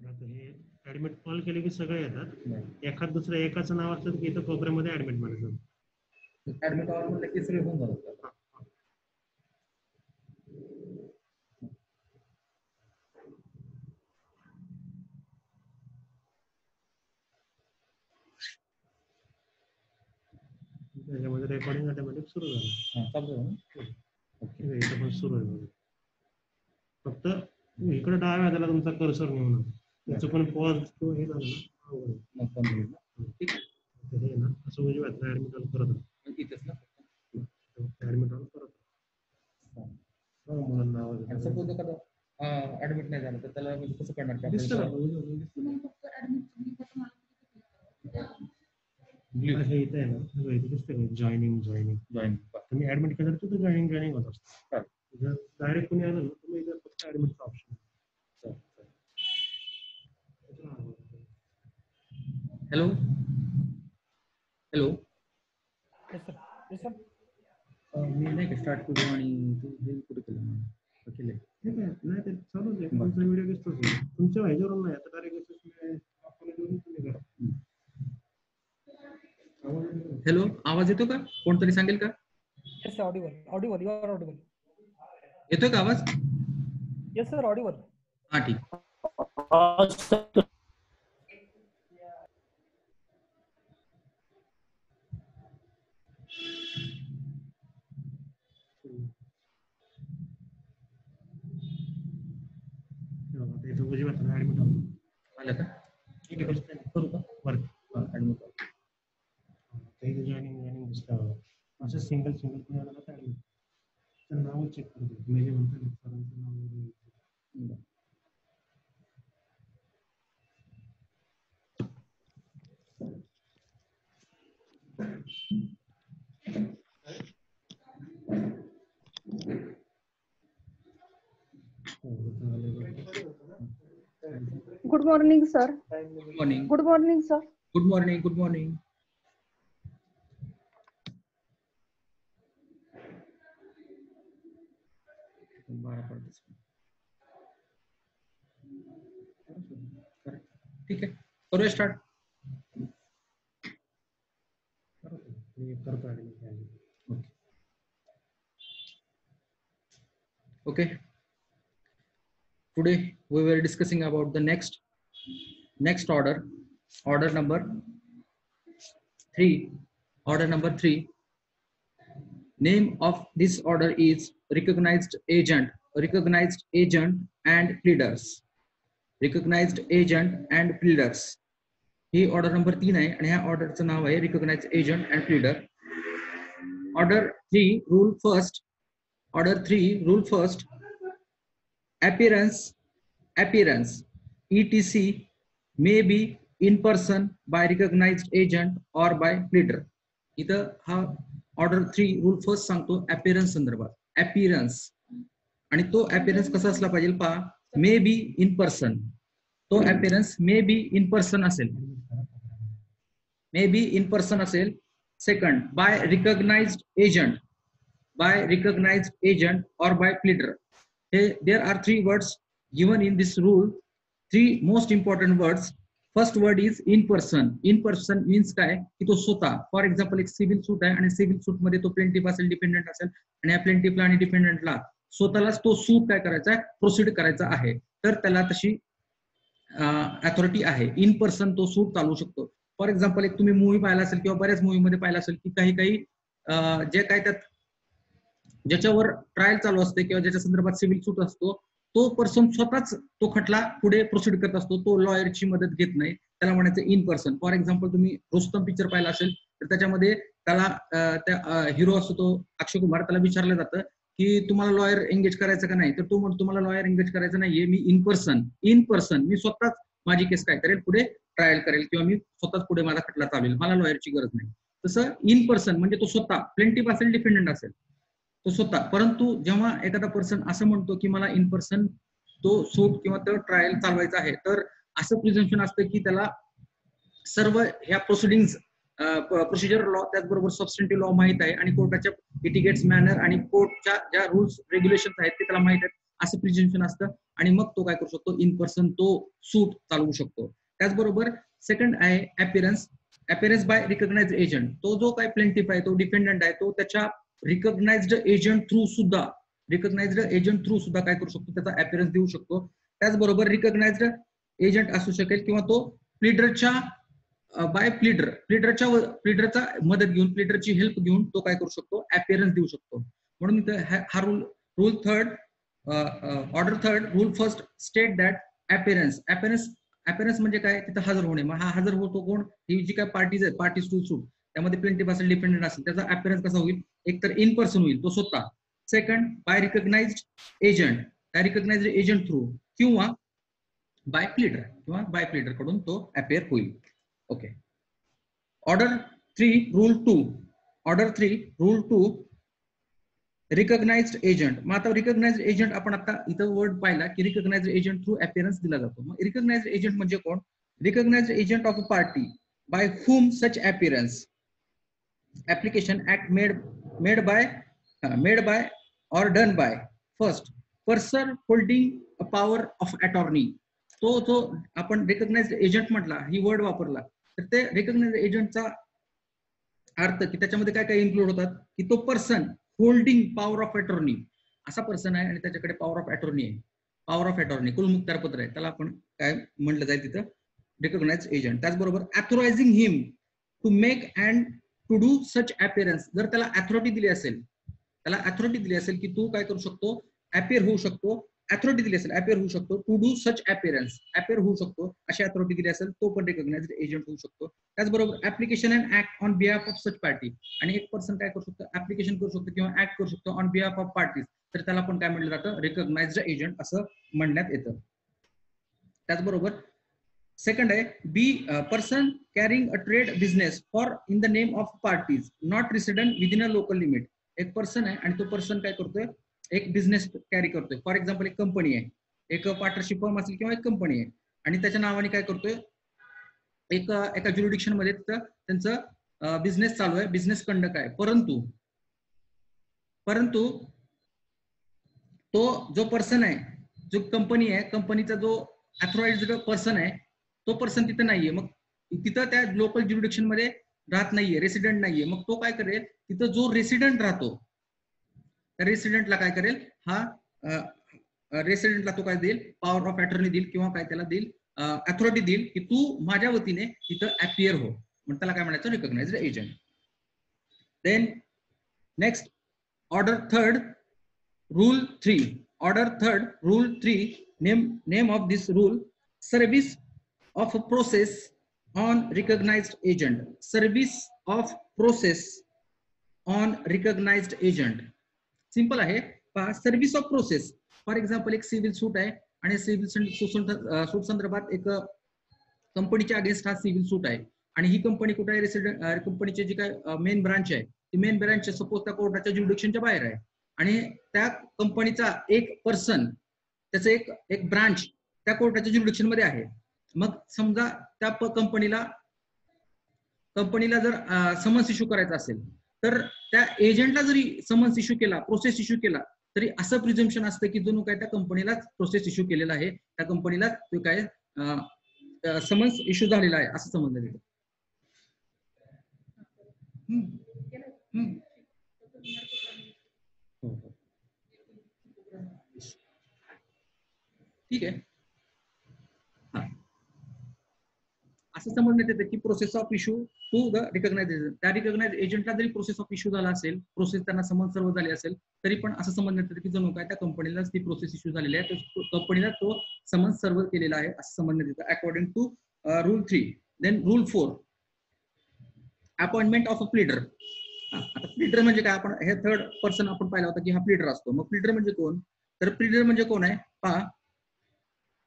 आता हे admit call केले की सगळे येतात. एखाद दुसरं एकाचं नाव असतं की इथं कोपऱ्यामध्ये ऍडमिट म्हणायचं. ऍडमिट ऑल म्हणलं की सगळे होऊन जातात. त्याच्यामध्ये रेकॉर्डिंग ऑटोमॅटिक सुरू झालं. ओके, इथं पण सुरू आहे. फक्त इकडे डाव्या हाताला तुमचा कर्सर नेऊन त्याचं पण पॉज किंवा हे झालं ना, मग बंद होईल ना. ठीक आहे, हे ना असं उजव्या हाताला ऍडमिट ऑल करत इथेच ना. ऍडमिट ऑल करत मुलांना आवाज आणि सपोज एखादा ऍडमिट नाही झालं तर त्याला म्हणजे कसं करणार की दिसतं ना, हे इथं आहे ना, इथे दिसतंय जॉईनिंग तुम्ही ऍडमिट केलं तर जॉईनिंग होत असतं. जर डायरेक्ट कोणी आलं ना तुम्ही इथं फक्त ऍडमिटचा ऑप्शन. हॅलो हॅलो, मी नाही का स्टार्ट करू आणि तू हे कुठे केलं नाही ते चालूच आहे. तुमचा व्हिडिओ दिसतोच आहे. तुमच्या ह्याच्यावरून नाही आता डायरेक्ट हॅलो, आवाज येतो का? कोणतरी सांगेल का? Yes, sir, audible. You are audible. येतोय का आवाज? Yes, sir, audible. हा, ठीक. आलं का? करू का? ऍडमिट जॉईनिंग दिसतं असं सिंगल पण आलं ना ऍडमिट नाव चेक करतो. म्हणजे म्हणतात सरांचं नाव. Good morning, sir. Good morning. Good morning, sir. Good morning. Good morning. ठीक आहे, करूया start. Okay. Today we were discussing about the next order number 3. Order number 3. Name of this order is recognized agent and pleaders. Recognized agent and pleaders. He order number 3 आहे आणि ह्या ऑर्डरचं नाव आहे recognized agent and pleader. Order 3 rule first. Order 3 rule first. Appearance etc may be in person by recognized agent or by pleader. इथं हा order 3 rule first सांगतो appearance संदर्भात. Appearance आणि तो अपीयरन्स कसा असला पाहिजे पहा. May be in person. तो appearance may be in person असेल. मे बी इन पर्सन असेल. सेकंड, बाय रिकॉग्नाइज्ड एजंट और by pleader. There are 3 words given in this rule. 3 most important words. First word is in person. In person means काय की तो स्वतः. For example एक civil suit आहे आणि civil सूट मध्ये तो प्लेंटिफ असेल, डिपेंडंट असेल आणि या प्लेंटिफला आणि डिपेंडंटला स्वतःलाच तो सूट काय करायचा आहे, प्रोसीड करायचा आहे. तर त्याला तशी अथॉरिटी आहे. इन पर्सन तो सूट चालवू शकतो. फॉर एक्झाम्पल एक तुम्ही मूवी पाहिला असेल किंवा बऱ्याच मूवी मध्ये पाहिला असेल की काही जे काय त्यात ज्याच्यावर ट्रायल चालू असते किंवा ज्याच्या संदर्भात सिव्हिल सूट असतो तो पर्सन स्वतःच तो खटला पुढे प्रोसीड करत असतो. तो लॉयरची मदत घेत नाही. त्याला म्हणायचं इन पर्सन. फॉर एक्झाम्पल तुम्ही रुस्तम पिक्चर पाहिला असेल तर त्याच्यामध्ये त्याला त्या हिरो असतो तो अक्षय कुमार, त्याला विचारलं जातं की तुम्हाला लॉयर एंगेज करायचं का नाही, तर तो म्हणतो तुम्हाला लॉयर एंगेज करायचं नाहीये, मी इन पर्सन मी स्वतःच माझी केस काय करेल, पुढे ट्रायल करेल किंवा मी स्वतःच पुढे माझा खटला चालवेल, मला लॉयरची गरज नाही. तसं इन पर्सन म्हणजे तो स्वतः प्लेंटिफ असेल, डिफेंडंट असेल तो स्वतः. परंतु जेव्हा एखादा पर्सन असं म्हणतो की मला इन पर्सन तो सूट किंवा तो ट्रायल चालवायचा आहे, तर असं प्रिझम्पशन असतं की त्याला सर्व ह्या प्रोसिजर लॉ त्याचबरोबर सबस्टंटिव्ह लॉ माहित आहे आणि कोर्टाच्या इटिकेट्स मॅनर आणि कोर्टच्या ज्या रूल्स रेग्युलेशन्स आहेत ते त्याला माहित आहेत. असं प्रिझम्पशन असतं आणि मग तो काय करू शकतो इन पर्सन तो सूट चालवू शकतो. त्याचबरोबर सेकंड आहे अपीरन्स. अपीरन्स बाय रिकग्नाइज्ड एजंट. तो जो काय प्लेंटिफ आहे तो डिपेंडंट आहे तो त्याच्या रिकग्नाइज्ड एजंट थ्रू सुद्धा काय करू शकतो त्याचा अपीरन्स देऊ शकतो. त्याचबरोबर रिकग्नाइज्ड एजंट असू शकेल किंवा तो प्लीडरच्या बाय प्लीडरचा मदत घेऊन प्लीडरची हेल्प घेऊन तो काय करू शकतो अपीरन्स देऊ शकतो. म्हणून हा rule third order third rule first state that appearance म्हणजे काय तिथं हजर होणे. मग हा हजर होतो कोण ही जी काय पार्टीज आहेत पार्टीज टू सूट त्यामध्ये प्लेंटिफ असेल डिपेंडंट असेल त्याचा अपीरन्स कसा होईल एक तर इन पर्सन होईल तो स्वतः. Second by recognised agent through किंवा बाय प्लीडर कडून तो अपेअर होईल. Okay. Order 3 rule 2 recognised agent. मग आता रिकग्नाइज्ड एजंट आपण आता इथं वर्ड पाहिला की रिकग्नाइज्ड एजंट थ्रू अपीयरन्स दिला जातो. मग रिकग्नाइज्ड एजंट म्हणजे कोण? Recognised agent of a party by whom such appearance application act made by or done by first person holding a power of attorney. तो जो आपण रिकग्नाइज्ड एजंट म्हटला ही word वापरला तर ते रिकग्नाइज्ड एजंटचा अर्थ की त्याच्यामध्ये काय काय इन्क्लूड होतात की तो person holding power of attorney असा पर्सन आहे आणि त्याच्याकडे पॉवर ऑफ अटॉर्नी आहे. पॉवर ऑफ अटॉर्नी कुलमुखत्यारपत्र आहे त्याला आपण काय म्हटलं जाईल तिथं रिकग्नाइज्ड एजंट. त्याचबरोबर authorising him to make and to do such appearance. जर त्याला अथॉरिटी दिली असेल की तू काय करू शकतो अपियर होऊ शकतो. अथॉरिटी दिली असेल अपियर होऊ शकतो to do such appearance appear होऊ शकतो अशी अथॉरिटी दिली असेल तो पण रिकग्नाइज्ड एजंट होऊ शकतो. त्याचबरोबर application and act on behalf of such party. आणि एक पर्सन काय करू शकतो ऍप्लिकेशन करू शकतो किंवा ऍक्ट करू शकतो ऑन बिहाफ ऑफ पार्टीज तर त्याला पण काय म्हटलं जातं रिकग्नाइज्ड एजंट असं म्हणण्यात येतं. त्याचबरोबर सेकंड आहे B person carrying a trade business for in the name of parties not resident within a local limit. एक पर्सन आहे आणि तो पर्सन काय करतोय एक बिझनेस कॅरी करतोय. फॉर एक्झाम्पल एक कंपनी आहे एक पार्टनरशिप फर्म असेल किंवा एक कंपनी आहे आणि त्याच्या नावाने काय करतोय एका ज्युरिडिक्शन मध्ये त्यांचं बिझनेस चालू आहे बिझनेस कंडक्ट आहे. परंतु तो जो पर्सन आहे जो कंपनी आहे कंपनीचा जो अथॉराइज्ड पर्सन आहे तो पर्सन तिथं नाहीये. मग तिथं त्या लोकल ज्युरिडिक्शन मध्ये राहत नाहीये रेसिडेंट नाहीये. मग तो काय करेल तिथं जो रेसिडेंट राहतो त्या रेसिडेंटला काय करेल हा रेसिडेंटला तो काय देईल पॉवर ऑफ अटॉर्नी देईल किंवा काय त्याला देईल अथॉरिटी देईल की तू माझ्या वतीने तिथं अपियर हो. मग त्याला काय म्हणायचं recognised agent. Then next order third rule 3 name of this rule service of process on recognised agent. Service of process on recognised agent simple आहे पहा. Service of process for example एक सिव्हिल सूट आहे आणि civil सूट संदर्भात एक कंपनीच्या against हा civil suit आहे आणि ही कंपनी कुठे आहे रेसिडेंट कंपनीची जी काय मेन ब्रांच आहे ती मेन ब्रांच सपोज त्या कोर्टाच्या ज्युरिडिक्शनच्या बाहेर आहे आणि त्या कंपनीचा एक पर्सन त्याचं एक ब्रांच त्या कोर्टाच्या ज्युरिडिक्शन मध्ये आहे. मग समजा त्या कंपनीला जर समन्स इश्यू करायचा असेल तर त्या एजंटला जरी समन्स इश्यू केला प्रोसेस इश्यू केला तरी असं प्रिझम्पशन असतं की जो काय त्या कंपनीलाच प्रोसेस इश्यू केलेला आहे त्या कंपनीला तो काय समन्स इश्यू झालेला आहे असं समजलं जातं. ठीक आहे असं समजण्यात येतं की process of issue to the recognised agent. त्या रिकग्नाइज्ड एजंटला जरी प्रोसेस ऑफ इश्यू झाला असेल प्रोसेस त्यांना समन्स सर्व झाली असेल तरी पण असं समजण्यात येतं की जणू काय त्या कंपनीलाच ती प्रोसेस इश्यू झालेली आहे कंपनीला तो समन्स सर्व केलेला आहे असं समजण्यात येतं according to rule 3. Then rule 4 appointment of a pleader. आता प्लीडर म्हणजे काय आपण हे थर्ड पर्सन आपण पाहिला होता की हा प्लीडर असतो. मग प्लीडर म्हणजे कोण तर प्लीडर म्हणजे कोण आहे पहा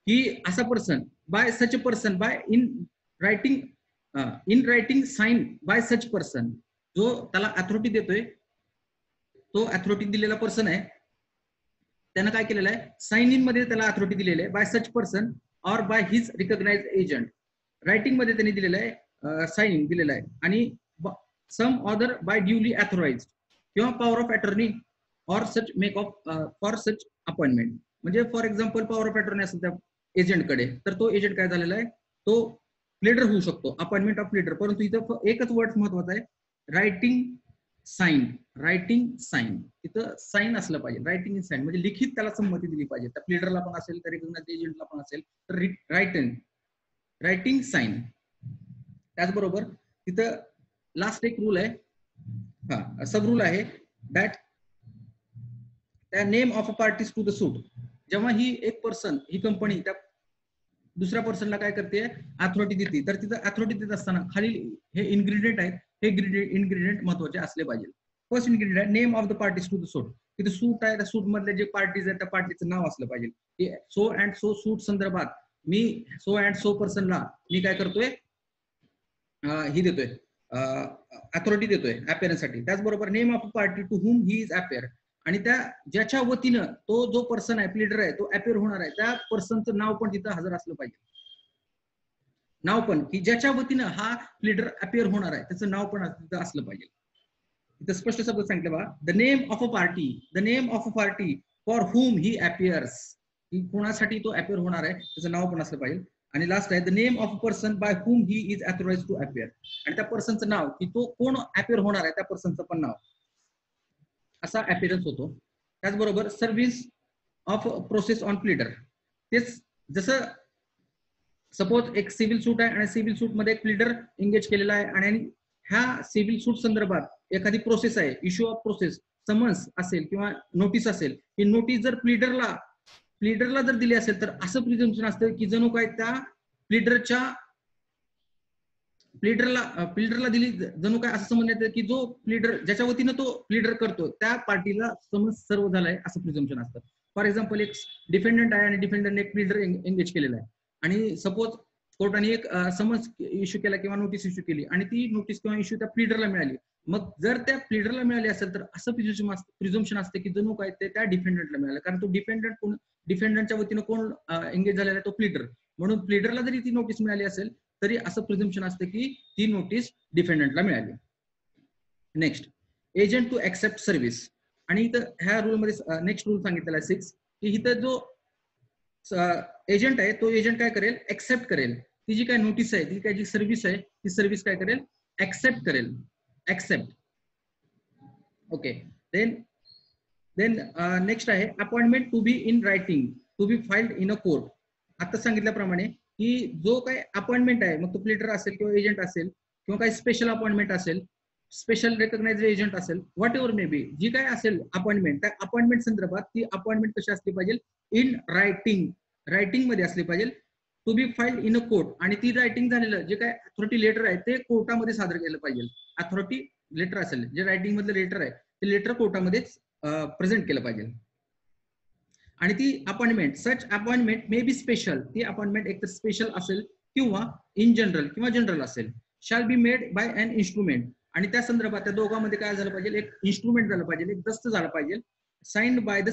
की असा person by such a person by in writing sign by such person जो त्याला अथॉरिटी देतोय तो अथॉरिटी दिलेला पर्सन आहे त्यानं काय केलेलं आहे साइन इन मध्ये त्याला अथॉरिटी दिलेली आहे by such person or by his recognised agent. Writing मध्ये त्यांनी दिलेलं आहे साइन दिलेलं आहे आणि some other by duly authorised किंवा power of attorney or such make of for such appointment. म्हणजे for example power of attorney असेल त्या एजंटकडे, तर तो एजंट काय झालेला आहे, तो प्लीडर होऊ शकतो, अपॉइंटमेंट ऑफ प्लीडर. परंतु इथं एकच वर्ड महत्वाचा आहे, रायटिंग साईन. रायटिंग साईन, तिथं साईन असलं पाहिजे. रायटिंग साईन म्हणजे लिखित त्याला संमती दिली पाहिजे. त्या प्लीडरला पण असेल, तर रिकॉग्नाइज्ड एजंटला पण असेल, तर रायटिंग साईन. त्याचबरोबर तिथं लास्ट एक रूल आहे, सब रूल आहे, दॅट त्या name of a parties to the suit. जेव्हा ही एक पर्सन, ही कंपनी त्या दुसऱ्या पर्सनला काय करते, अथॉरिटी देते, तर तिथं अथॉरिटी देत असताना खाली हे इन्ग्रेडियंट आहेत, हे इन्ग्रेडियंट महत्वाचे असले पाहिजे. First ingredient name of the parties to the suit. तिथे सूट आहे, त्या सूट मधले जे पार्टीज आहेत त्या पार्टीचं नाव असलं पाहिजे. सो अँड सो सूट संदर्भात मी सो अँड सो पर्सनला मी काय करतोय, ही देतोय, अथॉरिटी देतोय अपिअरन्ससाठी. त्याचबरोबर name of party to whom he is appear, आणि त्या ज्याच्या वतीनं तो जो पर्सन आहे, प्लीडर आहे, तो अपिअर होणार आहे, त्या पर्सनचं नाव पण तिथं हजर असलं पाहिजे. नाव पण, की ज्याच्या वतीनं हा प्लीडर अपिअर होणार आहे त्याचं नाव पण तिथं असलं पाहिजे. तिथं स्पष्ट शब्द सांगितलं बघा, the name of a party for whom he appears, की कोणासाठी तो अपिअर होणार आहे त्याचं नाव पण असलं पाहिजे. आणि लास्ट आहे the name of a person by whom he is authorised to appear, आणि त्या पर्सनचं नाव, की तो कोण अपिअर होणार आहे त्या पर्सनचं पण नाव, असा अपिअरन्स होतो. त्याचबरोबर service of process on pleader. तेच जसं सपोज एक सिव्हिल सूट आहे आणि सिव्हिल सूट मध्ये एक प्लीडर एंगेज केलेला आहे, आणि ह्या सिव्हिल सूट संदर्भात एखादी प्रोसेस आहे, इश्यू ऑफ प्रोसेस, समन्स असेल किंवा नोटीस असेल, ही नोटीस जर प्लीडरला जर दिली असेल तर असं प्रिझम्पशन असतं की जणू काय त्या प्लीडरला दिली, जणू काय असं समजण्यात येतं की जो प्लीडर, ज्याच्या वतीनं तो प्लीडर करतो त्या पार्टीला समज सर्व झालाय असं प्रिझम्पशन असतं. फॉर एक्झाम्पल एक डिफेंडंट आहे आणि डिफेंडंटने एक प्लीडर एंगेज केलेला आहे, आणि सपोज कोर्टाने एक समन्स इश्यू केला किंवा नोटीस इश्यू केली, आणि ती नोटीस किंवा इश्यू त्या प्लीडरला मिळाली. मग जर त्या प्लीडरला मिळाली असेल तर असं प्रिझम्पशन असते की जणू काय ते त्या डिफेंडंटला मिळालं, कारण तो डिफेंडंटच्या वतीनं कोण एंगेज झालेला आहे, तो प्लीडर. म्हणून प्लीडरला जरी ती नोटीस मिळाली असेल तरी असं प्रिझम्पशन असतं की ती नोटीस डिफेंडंटला मिळाली. Next, agent to accept service. आणि इथं ह्या रूलमध्ये नेक्स्ट रूल सांगितलेला आहे 6, की इथं जो एजंट आहे तो एजंट काय करेल, ऍक्सेप्ट करेल. ती जी काय नोटीस आहे, ती काय जी सर्व्हिस आहे, ती सर्व्हिस काय करेल, ऍक्सेप्ट करेल. ऍक्सेप्ट. ओके. देन नेक्स्ट आहे appointment to be in writing to be filed in a court. आता सांगितल्याप्रमाणे की जो काय अपॉइंटमेंट आहे, मग तो प्लीडर असेल किंवा एजंट असेल किंवा काही स्पेशल अपॉइंटमेंट असेल, स्पेशल रेकग्नाइज्ड एजंट असेल, व्हॉट एव्हर मे बी, जी काय असेल अपॉइंटमेंट, त्या अपॉइंटमेंट संदर्भात ती अपॉइंटमेंट कशी असली पाहिजे, इन रायटिंग मध्ये असली पाहिजे, to be filed in a court. आणि ती रायटिंग झालेलं जे काय अथॉरिटी लेटर आहे ते कोर्टामध्ये सादर केलं पाहिजे. अथॉरिटी लेटर असेल, जे रायटिंग मधलं लेटर आहे ते लेटर कोर्टामध्येच प्रेझेंट केलं पाहिजे. आणि ती appointment, such appointment may be special, ती अपॉइंटमेंट एक तर स्पेशल असेल किंवा इन जनरल किंवा जनरल असेल, shall be made by an instrument. आणि त्या संदर्भात त्या दोघांमध्ये काय झालं पाहिजे, एक इन्स्ट्रुमेंट झालं पाहिजे, एक दस्त झालं पाहिजे, साइन्ड बाय द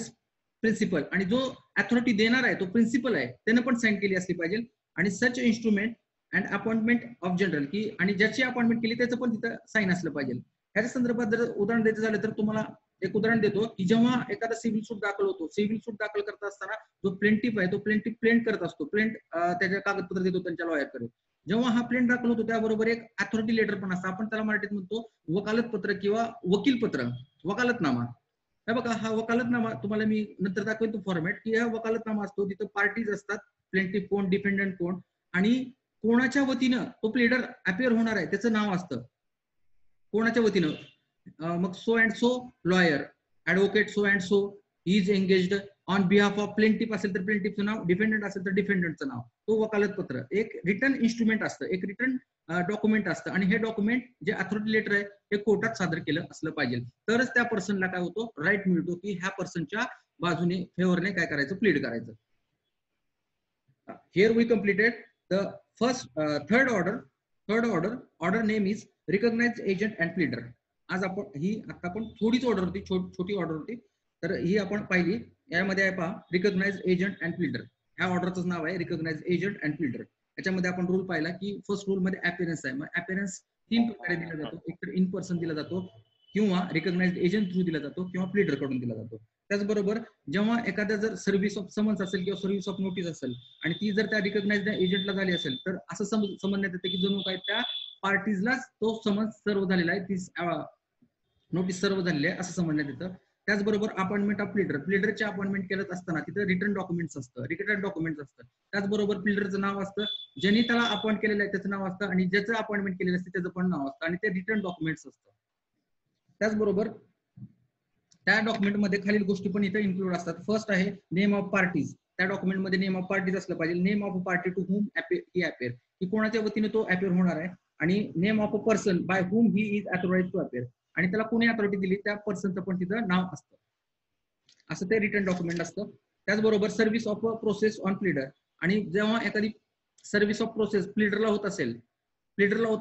प्रिन्सिपल. आणि जो अथॉरिटी देणार आहे तो प्रिन्सिपल आहे, त्यानं पण साईन केली असली पाहिजे. आणि such instrument and appointment of general, की आणि ज्याची अपॉइंटमेंट केली त्याचं पण तिथं साईन असलं पाहिजे. ह्याच्या संदर्भात जर उदाहरण द्यायचं झालं तर तुम्हाला एक उदाहरण देतो, की जेव्हा एखादा सिव्हिल सूट दाखल होतो, सिव्हिल सूट दाखल करत असताना जो प्लेंटिफ आहे तो प्लेंटिफ प्लेंट करत असतो, त्याच्या कागदपत्र देतो त्यांच्या लॉयरकडे. जेव्हा हा प्लेंट दाखल होतो त्याबरोबर एक अथॉरिटी लेटर पण असतं, आपण त्याला मराठीत म्हणतो वकालतपत्र किंवा वकीलपत्र, वकालतनामा. हे बघा, हा वकालतनामा तुम्हाला मी नंतर दाखवेन तो फॉर्मॅट, की हा वकालतनामा असतो, तिथं पार्टीज असतात, प्लेंटिफ कोण, डिफेंडंट कोण, आणि कोणाच्या वतीनं तो प्लेडर अपिअर होणार आहे त्याचं नाव असतं, कोणाच्या वतीनं. मग so and so lawyer, advocate so and so is engaged on behalf of plaintiff असेल तर प्लेंटिफचं नाव, डिफेंडंट असेल तर डिफेंडंटचं नाव. तो वकालतपत्र एक रिटर्न इन्स्ट्रुमेंट असतं, एक रिटर्न डॉक्युमेंट असतं, आणि हे डॉक्युमेंट जे अथॉरिटी लेटर आहे हे कोर्टात सादर केलं असलं पाहिजे, तरच त्या पर्सनला काय होतो, राईट मिळतो की ह्या पर्सनच्या बाजूने फेवरने काय करायचं, प्लीड करायचं. Here we completed the first third order name is recognised agent and pleader. आज आपण ही आता आपण थोडीच ऑर्डर होती, छोटी ऑर्डर होती, तर ही आपण पाहिली. यामध्ये आहे पहा, रिकॉग्नाइज्ड एजंट अँड प्लीडर. ह्या ऑर्डरचं नाव आहे रिकॉग्नाइज्ड एजंट अँड प्लीडर. याच्यामध्ये आपण रूल पाहिला की फर्स्ट रूल मध्ये अपीअरन्स आहे. मग अपीअरन्स 3 प्रकारे दिला जातो, एक तर इन पर्सन दिला जातो, किंवा रिकॉग्नाइज्ड एजंट थ्रू दिला जातो, किंवा प्लीडर कडून दिला जातो. त्याचबरोबर जेव्हा एखाद्या जर सर्व्हिस ऑफ समन्स असेल किंवा सर्व्हिस ऑफ नोटीस असेल आणि ती जर त्या रिकग्नाइज्ड एजंटला झाली असेल तर असं समजण्यात येतं की जणू काय त्या पार्टीजलाच तो समन्स सर्व झालेला आहे, ती नोटीस सर्व झालेली आहे असं समजण्यात येतं. त्याचबरोबर अपॉइंटमेंट ऑफ प्लीडर, प्लीडरचे अपॉइंटमेंट करत असताना तिथं रिटर्न डॉक्युमेंट्स असतं, रिटर्न डॉक्युमेंट्स असतं. त्याचबरोबर प्लीडरचं नाव असतं, ज्यांनी त्याला अपॉइंट केलेलं आहे त्याचं नाव असतं आणि ज्याचं अपॉइंटमेंट केलेलं असतं त्याचं पण नाव असतं आणि ते रिटर्न डॉक्युमेंट्स असतं. त्याचबरोबर त्या डॉक्युमेंटमध्ये खालील गोष्टी पण इथं इन्क्लूड असतात. फर्स्ट आहे नेम ऑफ पार्टीज, त्या डॉक्युमेंटमध्ये नेम ऑफ पार्टीज असलं पाहिजे. Name of a party to whom he appear, की कोणाच्या वतीने तो अपेअर होणार आहे, आणि name of a person by whom he is authorised to appear, आणि त्याला कोणी अथॉरिटी दिली त्या पर्सनचं पण तिथं नाव असतं. असं ते रिटर्न डॉक्युमेंट असतं. त्याचबरोबर service of a process on pleader, आणि जेव्हा एखादी सर्व्हिस ऑफ प्रोसेस प्लीडरला होत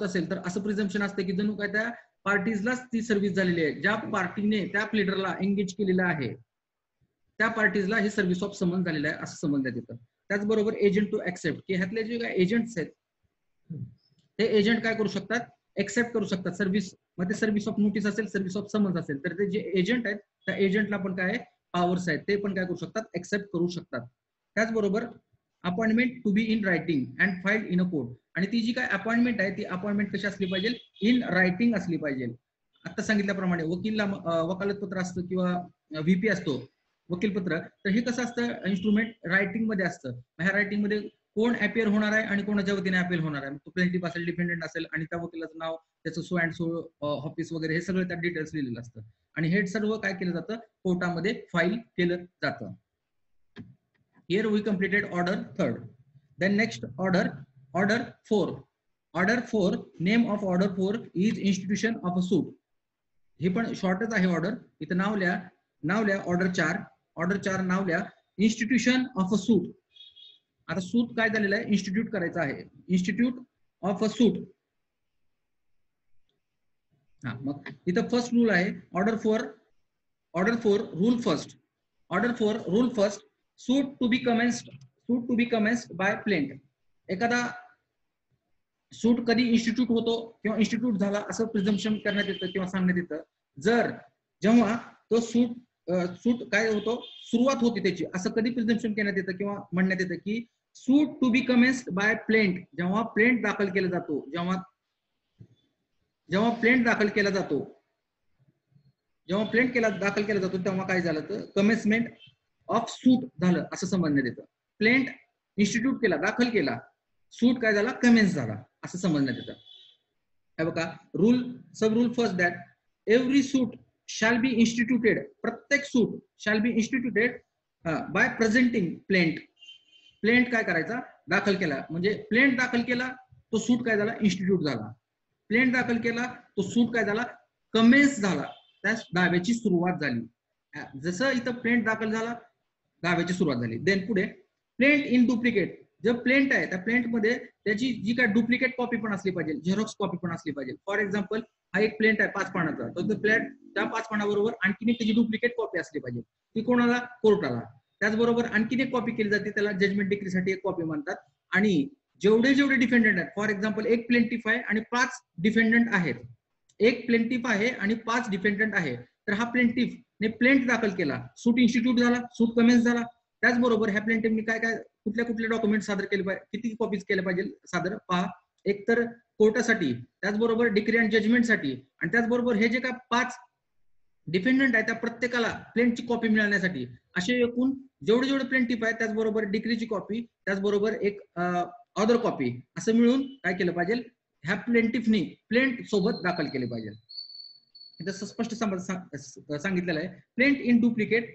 असेल तर असं प्रिझम्पशन असतं की जणू काय त्या पार्टीजलाच ती सर्व्हिस झालेली आहे. ज्या पार्टीने त्या प्लीडरला एंगेज केलेलं आहे त्या पार्टीजला ही सर्व्हिस ऑफ समन्स झालेलं आहे असं समजण्यात येतं. त्याचबरोबर एजंट टू ऍक्सेप्ट, की ह्यातले जे काही एजंट्स आहेत ते एजंट काय करू शकतात, एक्सेप्ट करू शकतात. सर्व्हिस मध्ये सर्व्हिस ऑफ नोटीस असेल, सर्व्हिस ऑफ समन्स असेल तर ते जे एजंट आहेत त्या एजंटला पण काय पॉवर्स आहेत, ते पण काय करू शकतात, एक्सेप्ट करू शकतात. त्याचबरोबर appointment to be in writing and filed in a court, आणि ती जी काय अपॉइंटमेंट आहे ती अपॉइंटमेंट कशी असली पाहिजे, इन रायटिंग असली पाहिजे. आता सांगितल्याप्रमाणे वकीलला वकालतपत्र असतं किंवा व्हीपी असतो वकीलपत्र, तर हे कसं असतं इन्स्ट्रुमेंट रायटिंग मध्ये असतं. ह्या रायटिंग मध्ये कोण अपियर होणार आहे आणि कोणाच्या वतीने अपील होणार आहे, तो प्लेंटिफ असेल, डिफेंडंट असेल, आणि त्या वकिलाचं नाव, त्याचं सो अँड सो ऑफिस वगैरे हे सगळं त्यात डिटेल्स लिहिलेलं असतं, आणि हे सर्व काय केलं जातं, कोर्टामध्ये फाईल केलं जातं. Here we completed order 3rd. Then next order 4. Order 4, name of order 4 is institution of a suit. हे पण शॉर्टच आहे ऑर्डर. इथं नाव लिहा ऑर्डर 4 नाव लिहा इन्स्टिट्यूशन ऑफ अ सूट. आता सूट काय झालेलं आहे, इन्स्टिट्यूट करायचं आहे, इन्स्टिट्यूट ऑफ अ सूट. हा, मग इथं फर्स्ट रूल आहे order 4 rule first suit to be commenced by plaint. एखादा सूट कधी इन्स्टिट्यूट होतो किंवा इन्स्टिट्यूट झाला असं प्रिझम्पशन करण्यात येतं किंवा सांगण्यात येतं जेव्हा तो सूट काय होतो, सुरुवात होती त्याची, असं कधी प्रिझम्पशन करण्यात येतं किंवा म्हणण्यात येतं की suit to be commenced by plaint, जेव्हा प्लेंट दाखल केला जातो, जेव्हा प्लेंट दाखल केला जातो तेव्हा काय झालं तर कमेन्समेंट ऑफ सूट झालं असं समजण्यात येतं. प्लेंट इन्स्टिट्यूट केला, दाखल केला, सूट काय झाला, कमेन्स झाला असं समजण्यात येतं. हे बघा sub rule first that every suit shall be instituted, प्रत्येक suit shall be instituted by presenting plaint काय करायचा, दाखल केला, म्हणजे प्लेंट दाखल केला तो सूट काय झाला, इन्स्टिट्यूट झाला. प्लेंट दाखल केला तो सूट काय झाला, कमेन्स झाला, त्या दाव्याची सुरुवात झाली. जसं इथं प्लेंट दाखल झाला दाव्याची सुरुवात झाली. देन पुढे प्लेंट इन डुप्लिकेट, जे प्लेंट आहे त्या प्लेंट मध्ये त्याची जी काय डुप्लिकेट कॉपी पण असली पाहिजे, झेरॉक्स कॉपी पण असली पाहिजे. फॉर एक्झाम्पल हा एक प्लेंट आहे 5 पानाचा, तर तो प्लेंट त्या 5 पानाबरोबर आणखीन एक त्याची डुप्लिकेट कॉपी असली पाहिजे, ती कोणाला, कोर्टाला. त्याचबरोबर आणखीन एक कॉपी केली जाते, त्याला जजमेंट डिक्रीसाठी एक कॉपी म्हणतात. आणि जेवढे डिफेंडंट आहेत, फॉर एक्झाम्पल एक प्लेंटिफ आहे आणि 5 डिफेंडंट आहेत, एक प्लेंटिफ आहे आणि 5 डिफेंडंट आहे, तर हा प्लेंटिफ ने प्लेंट दाखल केला, सूट इन्स्टिट्यूट झाला, सूट कमेन्स झाला. त्याचबरोबर ह्या प्लेंटिफने काय कुठले डॉक्युमेंट सादर केले पाहिजे, किती कॉपीज केल्या पाहिजे सादर पहा, एक तर कोर्टासाठी, त्याचबरोबर डिक्री अँड जजमेंटसाठी, आणि त्याचबरोबर हे जे काय 5 डिफेंडंट आहे त्या प्रत्येकाला प्लेंटची कॉपी मिळण्यासाठी, असे एकूण जेवढे प्लेंटिफ आहे त्याचबरोबर डिक्रीची कॉपी, त्याचबरोबर एक अदर कॉपी, असं मिळून काय केलं पाहिजे, ह्या प्लेंटिफनी प्लेंट सोबत दाखल केले पाहिजे. इथं स्पष्ट सांगितलेलं आहे plaint in duplicate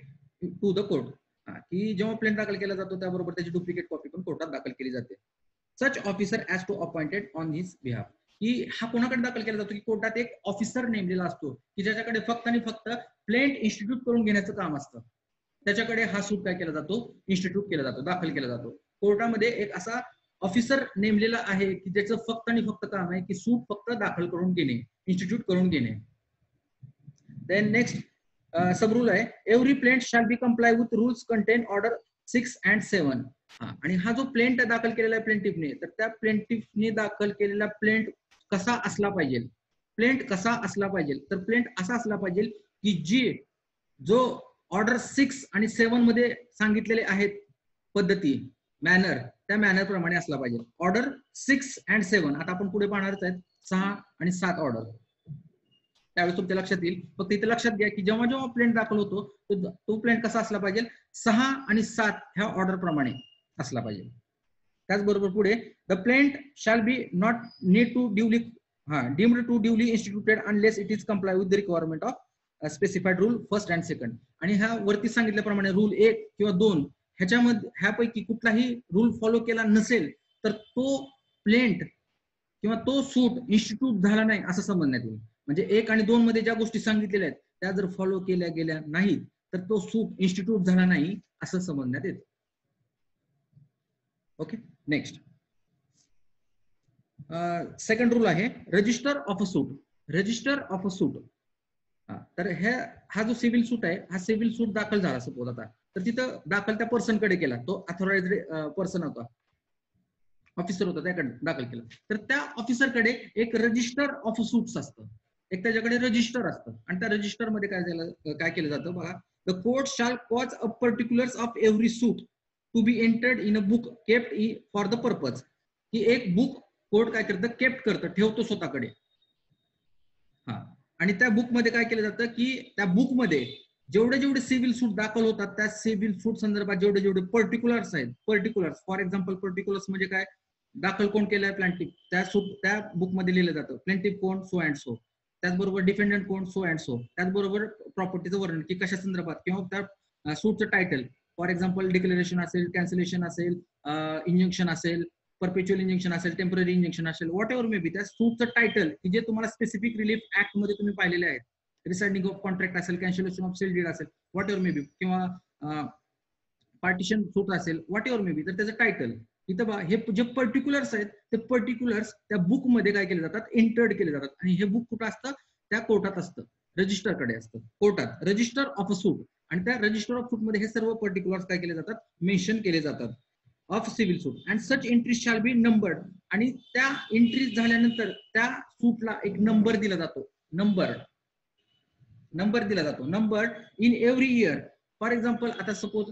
to the court, की जेव्हा प्लेंट दाखल केला जातो त्याबरोबर त्याची डुप्लिकेट कॉपी पण कोर्टात दाखल केली जाते. Such officer as to appointed on his behalf, की हा कोणाकडे दाखल केला जातो, की कोर्टात एक ऑफिसर नेमलेला असतो की ज्याच्याकडे फक्त आणि फक्त प्लेंट इन्स्टिट्यूट करून घेण्याचं काम असतं, त्याच्याकडे हा सूट काय केला जातो, इन्स्टिट्यूट केला जातो, दाखल केला जातो. कोर्टामध्ये एक असा ऑफिसर नेमलेला आहे की ज्याचं फक्त आणि फक्त काम आहे की सूट फक्त दाखल करून घेणे, इन्स्टिट्यूट करून घेणे. देन नेक्स्ट सब रूल आहे every plaint shall be comply with rules content order 6 and 7. आणि हा जो प्लेंट दाखल केलेला आहे प्लेंटिफने, तर त्या प्लेंटिफने दाखल केलेला प्लेंट कसा असला पाहिजे, तर प्लेंट असा असला पाहिजे की जो ऑर्डर 6 आणि 7 मध्ये सांगितलेले आहेत पद्धती, मॅनर, त्या मॅनर प्रमाणे असला पाहिजे. ऑर्डर 6 अँड 7 आता आपण पुढे पाहणारच आहेत, 6 आणि 7 ऑर्डर. त्यावेळेस तुमच्या लक्षात येईल. फक्त इथे लक्षात घ्या की जेव्हा जेव्हा प्लेंट दाखल होतो तो प्लेंट कसा असला पाहिजे, 6 आणि 7 ह्या ऑर्डर प्रमाणे असला पाहिजे. त्याचबरोबर पुढे the plaint shall be not need to duly deemed to duly instituted unless it is comply with the requirement of specified rule first and second. आणि ह्या वरती सांगितल्याप्रमाणे रूल 1 किंवा 2 ह्याच्यामध्ये ह्यापैकी कुठलाही रूल फॉलो केला नसेल तर तो प्लेंट किंवा तो सूट इन्स्टिट्यूट झाला नाही असं समजण्यात येईल. म्हणजे 1 आणि 2 मध्ये ज्या गोष्टी सांगितलेल्या आहेत त्या जर फॉलो केल्या गेल्या नाहीत तर तो सूट इन्स्टिट्यूट झाला नाही असं समजण्यात येतं. ओके, नेक्स्ट सेकंड रूल आहे register of a suit. Register of a सूट, तर हा जो सिव्हिल सूट आहे, हा सिव्हिल सूट दाखल झाला सपोज आता, तर तिथं दाखल त्या पर्सन कडे केला, तो अथॉराइज्ड पर्सन होता, ऑफिसर होता, त्याकडे दाखल केला. तर त्या ऑफिसर कडे एक रजिस्टर ऑफ सूट्स असतं, एक त्याच्याकडे रजिस्टर असतं. आणि त्या रजिस्टर मध्ये काय केलं जातं बघा, the court shall cause a particulars of every suit to be entered in a book kept for the purpose. की एक बुक कोर्ट काय करतं, केप्ट करतं, ठेवतो स्वतःकडे. आणि त्या बुक मध्ये काय केलं जातं की त्या बुक मध्ये जेवढे जेवढे सिव्हिल सूट दाखल होतात त्या सिव्हिल सूट संदर्भात जेवढे जेवढे पर्टिक्युलर्स आहेत, पर्टिक्युलर्स फॉर एक्झाम्पल पर्टिक्युलर्स म्हणजे काय, दाखल कोण केलाय, प्लॅन्टिफ, त्या बुक मध्ये लिहिलं जातं प्लॅन्टिफ कोण, सो अँड सो. त्याचबरोबर डिफेंडंट कोण, सो अँड सो. त्याचबरोबर प्रॉपर्टीचं वर्णन की कशा संदर्भात, किंवा त्या सूटचं टायटल, फॉर एक्झाम्पल डिक्लेरेशन असेल, कॅन्सलेशन असेल, इंजंक्शन असेल, परपेच्युअल इंजेक्शन असेल, टेम्पररी इंजेक्शन असेल, व्हॉट एव्हर मे बी, त्या सूटचं टायटल की जे तुम्हाला स्पेसिफिक रिलीफ ऍक्ट मध्ये तुम्ही पाहिलेले आहेत, रिसाइडिंग ऑफ कॉन्ट्रॅक्ट असेल, कॅन्सलेशन ऑफ सेल डीड असेल, व्हॉट एव्हर मे बी, किंवा पार्टिशन सूट असेल, व्हॉट एव्हर मे बी, तर त्याचं टायटल इथं बघा, हे जे पर्टिक्युलर्स आहेत ते पर्टिक्युलर्स त्या बुक मध्ये काय केले जातात, एंटर्ड केले जातात. आणि हे बुक कुठं असतं, त्या कोर्टात असतं, रजिस्टरकडे असतं, कोर्टात, रजिस्टर ऑफ अ सूट. आणि त्या रजिस्टर ऑफ सूट मध्ये हे सर्व पर्टिक्युलर्स काय केले जातात, मेन्शन केले जातात of civil suit. And such entries shall be numbered. आणि त्या एंट्रीज झाल्यानंतर त्या सूटला एक नंबर दिला जातो, नंबर दिला जातो, number in every year. For example आता सपोज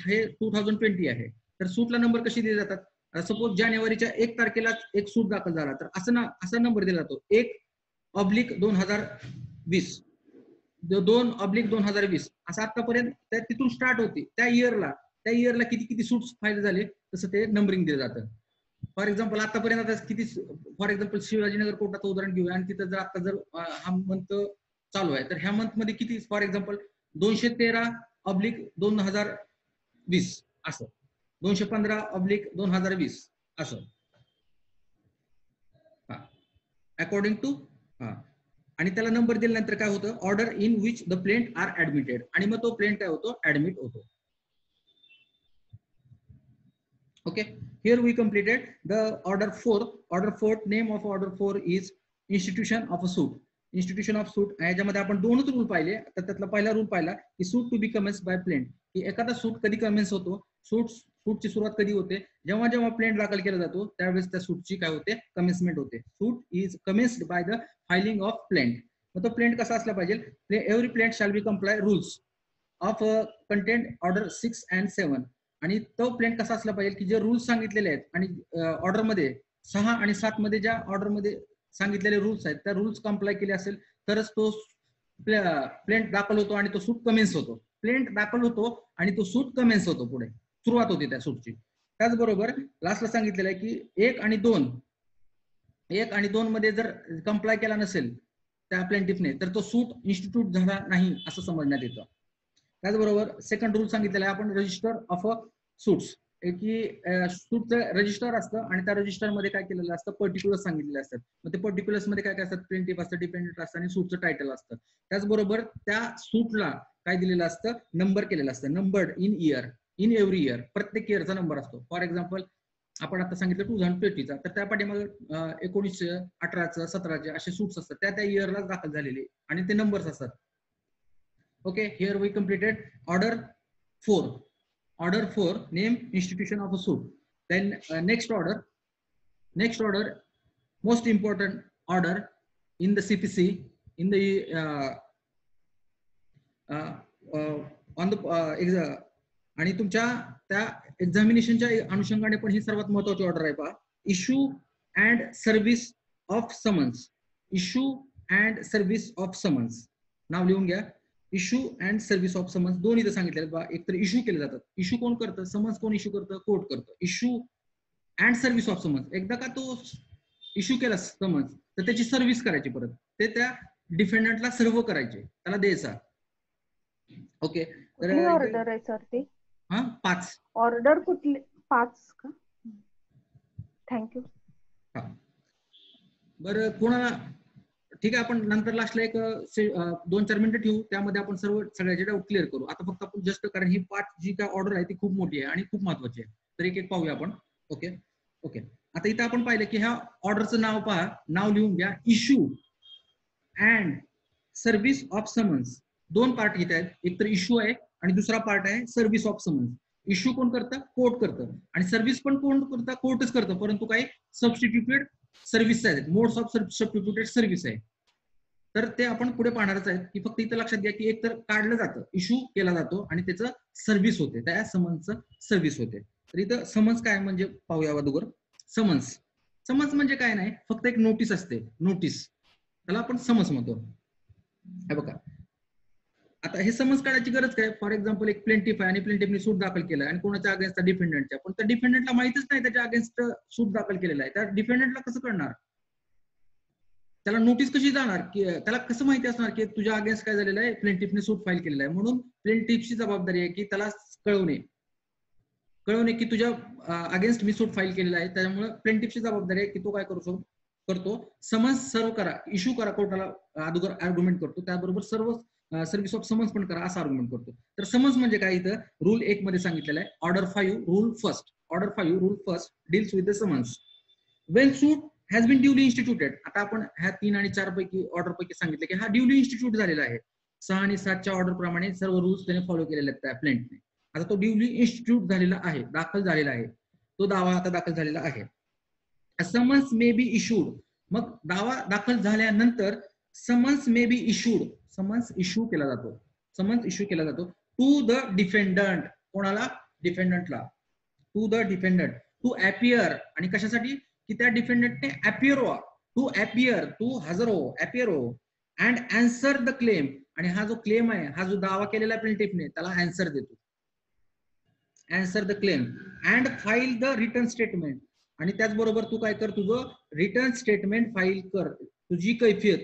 हे 2020 आहे, तर सूटला नंबर कशी दिले जातात, सपोज जानेवारीच्या 1 तारखेलाच एक सूट दाखल झाला तर असा नंबर दिला जातो, 1/2020, 2/2020, असं आतापर्यंत तिथून स्टार्ट होती. त्या इयरला किती सूट्स फाईल झाले तसं ते नंबरिंग दिलं जातं. फॉर एक्झाम्पल आतापर्यंत आता किती, फॉर एक्झाम्पल शिवाजीनगर कोर्टाचं उदाहरण घेऊया, आणि तिथं जर आता जर हा मंथ चालू आहे तर ह्या मंथ मध्ये किती, फॉर एक्झाम्पल 213/2020 असं, 215/2020 असं, अकॉर्डिंग टू. आणि त्याला नंबर दिल्यानंतर काय होतं, order in which the plaint are admitted, आणि मग तो प्लेंट काय होतो, ऍडमिट होतो. Okay, here we completed the order 4. Order 4, name of order 4 is institution of a suit. Institution of suit याच्यामध्ये आपण दोनच रूल पाहिले. तर त्यातला पहिला रूल पाहिला की suit to be commence by plaint, की एखादा सूट कधी कमेन्स होतो, सूटची सुरुवात कधी होते, जेव्हा जेव्हा प्लेंट दाखल केला जातो त्यावेळेस त्या सूटची काय होते, कमेन्समेंट होते. Suit is commenced by the filing of plaint. मग तो प्लेंट कसा असला पाहिजे, every plaint shall be comply rules of content order 6 and 7. आणि तो प्लेंट कसा असला पाहिजे की जे रूल्स सांगितलेले आहेत, आणि ऑर्डर मध्ये 6 आणि 7 मध्ये ज्या ऑर्डर मध्ये सांगितलेले रूल्स आहेत त्या रूल्स कम्प्लाय केले असेल तरच तो प्लेंट दाखल होतो आणि तो सूट कमेन्स होतो. प्लेंट दाखल होतो आणि तो सूट कमेन्स होतो, पुढे सुरुवात होते त्या सूटची. त्याचबरोबर लास्टला सांगितलेलं आहे की 1 आणि 2 मध्ये जर कम्प्लाय केला नसेल त्या प्लेंटिफने तर तो सूट इन्स्टिट्यूट झाला नाही असं समजण्यात येतं. त्याचबरोबर सेकंड रूल सांगितलेला आहे आपण, रजिस्टर ऑफ अ सूट्स, की सूटचं रजिस्टर असतं आणि त्या रजिस्टर मध्ये काय केलेलं असतं, पर्टिक्युलर्स सांगितलेले असतात. मग ते पर्टिक्युलर्स मध्ये काय काय असतात, प्लेंटिफ असतं, डिपेंडेंट असतं आणि सूटचं टायटल असतं. त्याचबरोबर त्या सूटला काय दिलेलं असतं, नंबर केलेलं असतं, numbered in year, in every year, प्रत्येक इयरचा नंबर असतो. फॉर एक्झाम्पल आपण आता सांगितलं 2020चा, तर त्या पाठीमागे 19, 18, 17 असे सूट्स असतात, त्या इयरला दाखल झालेले आणि ते नंबर्स असतात. Okay, here we completed order 4. Order 4, name institution of a suit. Then next order, most important order in the CPC, in the on the आणि तुमच्या त्या एक्झामिनेशनच्या अनुषंगाने पण ही सर्वात महत्वाची ऑर्डर आहे पहा. Issue and service of summons. Issue and service of summons नाव लिहून घ्या. Issue and service of summons दोन इथं सांगितले बा. एक तर इश्यू केले जातात. इश्यू कोण करतं? समन्स कोण इश्यू करतं? कोर्ट करतं. Issue and service of summons. एकदा का तो इश्यू केला समन्स तर त्याची सर्व्हिस करायची परत. ते त्या डिफेंडंटला सर्व्ह करायचे, त्याला द्यायचा. ओके. कुठली ऑर्डर आहे सर ती? हा 5 ऑर्डर कुठली? 5 का? थँक्यू. बरं कोणाला ठीक आहे, आपण नंतर लास्टला एक 2-4 मिनिटं ठेवू, त्यामध्ये आपण सगळ्याचे डाऊट क्लिअर करू. आता फक्त आपण जस्ट कारण ही 5 जी काय ऑर्डर आहे ती खूप मोठी आहे आणि खूप महत्वाची आहे, तर एक एक पाहूया आपण. Okay okay. आता इथं आपण पाहिलं की ह्या ऑर्डरचं नाव पहा, नाव लिहून घ्या. Issue and service of summons. दोन पार्ट इथे आहेत, एक तर इश्यू आहे आणि दुसरा पार्ट आहे सर्व्हिस ऑफ समन्स. इश्यू कोण करतं? कोर्ट करतं. आणि सर्व्हिस पण कोण करतं? कोर्टच करतं, परंतु काही सबस्टिट्यूटेड सर्व्हिस आहेत, मोड्स ऑफ सबस्टिट्यूटेड सर्व्हिस आहे. तर ते आपण पुढे पाहणारच आहेत की फक्त इथं लक्षात घ्या की एक तर काढलं जातं, इश्यू केला जातो आणि त्याचं सर्व्हिस होते, त्या समन्सचं सर्व्हिस होते. तर इथं समन्स काय म्हणजे पाहूया अगोदर. समन्स समन्स म्हणजे काय नाही, फक्त एक नोटीस असते, नोटीस, त्याला आपण समन्स म्हणतो. हे बघा, आता हे समन्स काढायची गरज काय? फॉर एक्झाम्पल एक प्लेंटिफ आहे आणि प्लेंटिफने सूट दाखल केला आणि कोणाच्या अगेन्स्ट डिफेंडंटच्या, पण त्या डिफेंडंटला माहितच नाही त्याच्या अगेन्स्ट सूट दाखल केलेला आहे. त्या डिफेंडंटला कसं कळणार? त्याला नोटीस कशी जाणार? की त्याला कसं माहिती असणार की तुझ्या अगेन्स्ट काय झालेलं आहे? प्लेंटिफने सूट फाईल केलेला आहे. म्हणून प्लेंटिफची जबाबदारी आहे की त्याला कळवणे की तुझ्या अगेन्स्ट मी सूट फाईल केलेला आहे. त्यामुळे प्लेंटिफची जबाबदारी आहे की तो काय करतो, समन्स सर्व करा, इश्यू करा कोर्टाला, अगोदर आर्ग्युमेंट करतो, त्याबरोबर सर्व सर्व्हिस ऑफ समन्स पण करा असं आर्ग्युमेंट करतो. तर समन्स म्हणजे काय? इथं रूल 1 मध्ये सांगितलेलं आहे. Order 5 rule first deals with the summons when suit has been duly instituted. आता आपण ह्या 3 आणि 4 पैकी ऑर्डर पैकी सांगितले की हा ड्युली इन्स्टिट्यूट झालेला आहे. 6 आणि 7च्या ऑर्डर प्रमाणे सर्व रूल्स त्याने फॉलो केलेले आहेत त्या प्लेंटने. आता तो ड्युली इन्स्टिट्यूट झालेला आहे, दाखल झालेला आहे, तो दावा आता दाखल झालेला आहे. Summons may be issued. मग दावा दाखल झाल्यानंतर summons may be issued, summons issue केला जातो टू द डिफेंडंट. कोणाला? डिफेंडंटला. To the defendant to appear. आणि कशासाठी? की त्या डिफेंडंटने टू हजर हो, अपियर हो, अँड आन्सर द क्लेम. आणि हा जो क्लेम आहे, हा जो दावा केलेला प्लेंटिफने, त्याला आन्सर देतो. Answer the claim and file the return statement. आणि त्याचबरोबर तू काय कर, तुझं रिटर्न स्टेटमेंट फाईल कर. तुझी कैफियत,